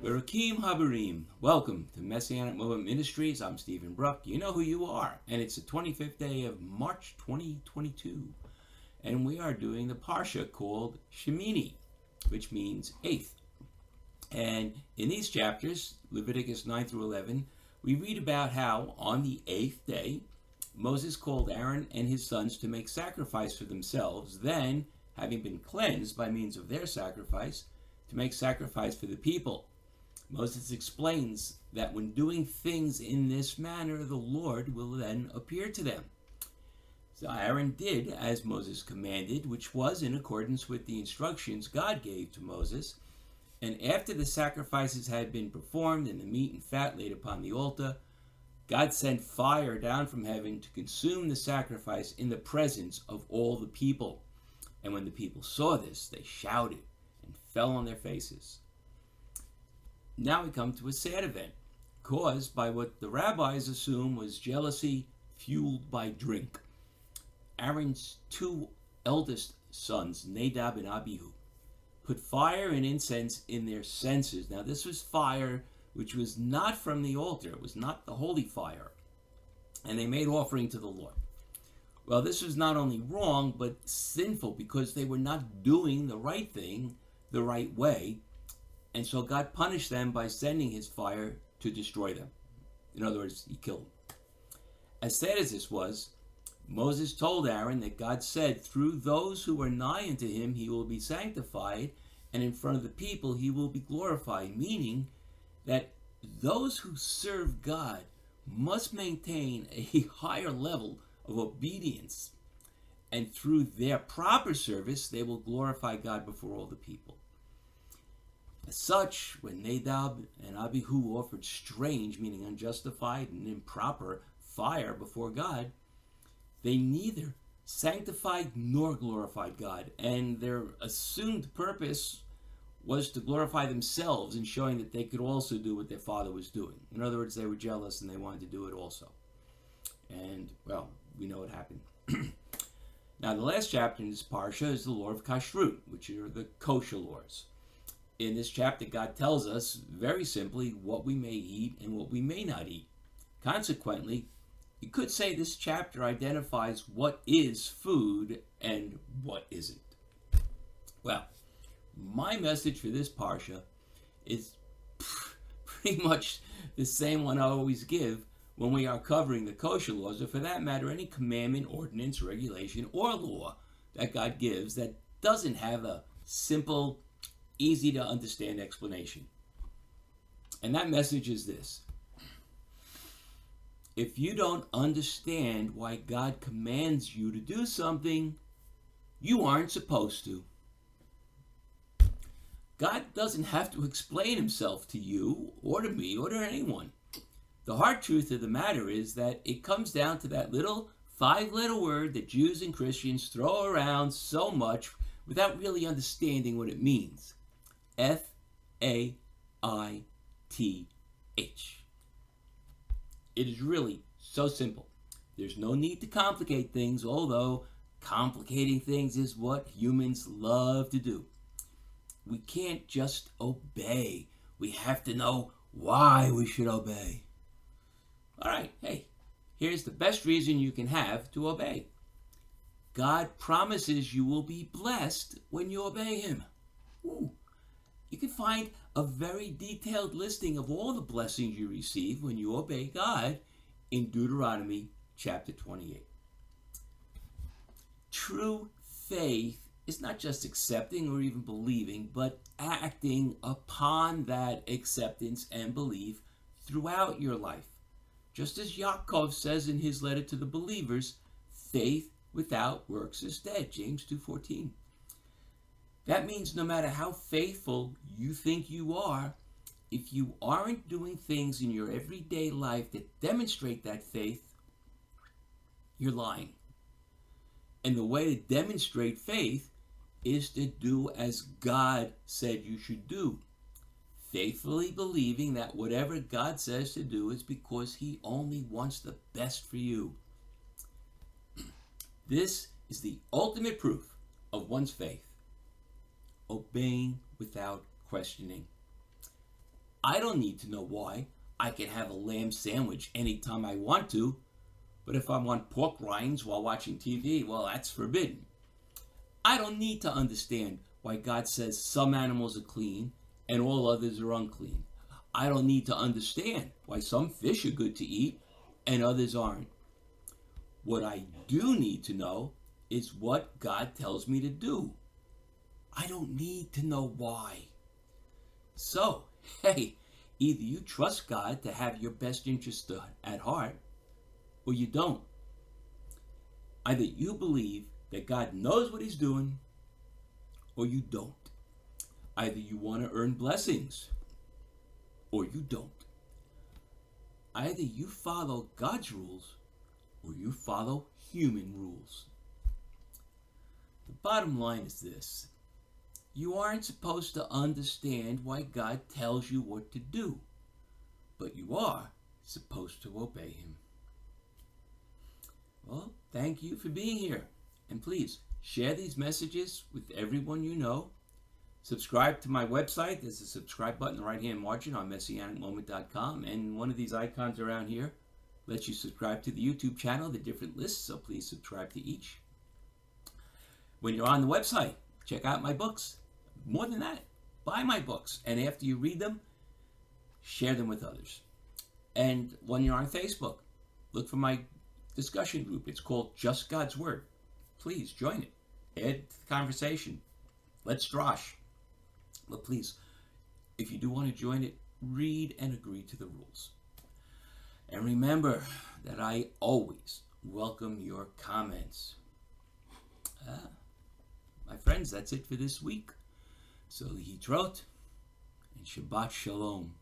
Barakim Habarim, welcome to Messianic Movement Ministries. I'm Stephen Bruck. You know who you are, and it's the 25th day of March 2022, and we are doing the Parsha called Shemini, which means eighth. And in these chapters, Leviticus 9 through 11, we read about how on the eighth day, Moses called Aaron and his sons to make sacrifice for themselves, then, having been cleansed by means of their sacrifice, to make sacrifice for the people. Moses explains that when doing things in this manner, the Lord will then appear to them. So Aaron did as Moses commanded, which was in accordance with the instructions God gave to Moses. And after the sacrifices had been performed and the meat and fat laid upon the altar, God sent fire down from heaven to consume the sacrifice in the presence of all the people. And when the people saw this, they shouted and fell on their faces. Now we come to a sad event, caused by what the rabbis assume was jealousy fueled by drink. Aaron's two eldest sons, Nadab and Abihu, put fire and incense in their censers. Now this was fire which was not from the altar, it was not the holy fire, and they made offering to the Lord. Well, this was not only wrong, but sinful, because they were not doing the right thing the right way. And so God punished them by sending his fire to destroy them. In other words, he killed them. As sad as this was, Moses told Aaron that God said, through those who are nigh unto him, he will be sanctified, and in front of the people he will be glorified, meaning that those who serve God must maintain a higher level of obedience, and through their proper service, they will glorify God before all the people. As such, when Nadab and Abihu offered strange, meaning unjustified and improper, fire before God, they neither sanctified nor glorified God, and their assumed purpose was to glorify themselves in showing that they could also do what their father was doing. In other words, they were jealous and they wanted to do it also. And, well, we know what happened. Now, the last chapter in this parsha is the law of kashrut, which are the kosher laws. In this chapter, God tells us very simply what we may eat and what we may not eat. Consequently, you could say this chapter identifies what is food and what isn't. Well, my message for this parsha is pretty much the same one I always give when we are covering the kosher laws, or for that matter, any commandment, ordinance, regulation, or law that God gives that doesn't have a simple, easy to understand explanation. And that message is this: if you don't understand why God commands you to do something, you aren't supposed to. God doesn't have to explain himself to you or to me or to anyone. The hard truth of the matter is that it comes down to that little 5-letter word that Jews and Christians throw around so much without really understanding what it means. Faith. It is really so simple. There's no need to complicate things, although complicating things is what humans love to do. We can't just obey. We have to know why we should obey. All right, hey, here's the best reason you can have to obey. God promises you will be blessed when you obey him. Ooh. You can find a very detailed listing of all the blessings you receive when you obey God in Deuteronomy chapter 28. True faith is not just accepting or even believing, but acting upon that acceptance and belief throughout your life. Just as Yaakov says in his letter to the believers, faith without works is dead, James 2:14. That means no matter how faithful you think you are, if you aren't doing things in your everyday life that demonstrate that faith, you're lying. And the way to demonstrate faith is to do as God said you should do. faithfully believing that whatever God says to do is because he only wants the best for you. This is the ultimate proof of one's faith. Obeying without questioning. I don't need to know why. I can have a lamb sandwich anytime I want to, but if I want pork rinds while watching TV, well, that's forbidden. I don't need to understand why God says some animals are clean and all others are unclean. I don't need to understand why some fish are good to eat and others aren't. What I do need to know is what God tells me to do. I don't need to know why. So, hey, either you trust God to have your best interest at heart, or you don't. Either you believe that God knows what he's doing, or you don't. Either you want to earn blessings, or you don't. Either you follow God's rules, or you follow human rules. The bottom line is this. You aren't supposed to understand why God tells you what to do, but you are supposed to obey him. Well, thank you for being here. And please, share these messages with everyone you know. Subscribe to my website. There's a subscribe button in the right-hand margin on MessianicMoment.com. And one of these icons around here lets you subscribe to the YouTube channel, the different lists, so please subscribe to each. When you're on the website, check out my books. More than that, buy my books. And after you read them, share them with others. And when you're on Facebook, look for my discussion group. It's called Just God's Word. Please join it. Add to the conversation. Let's drosh. But please, if you do want to join it, read and agree to the rules. And remember that I always welcome your comments. My friends, that's it for this week. So, Yitrot and Shabbat Shalom.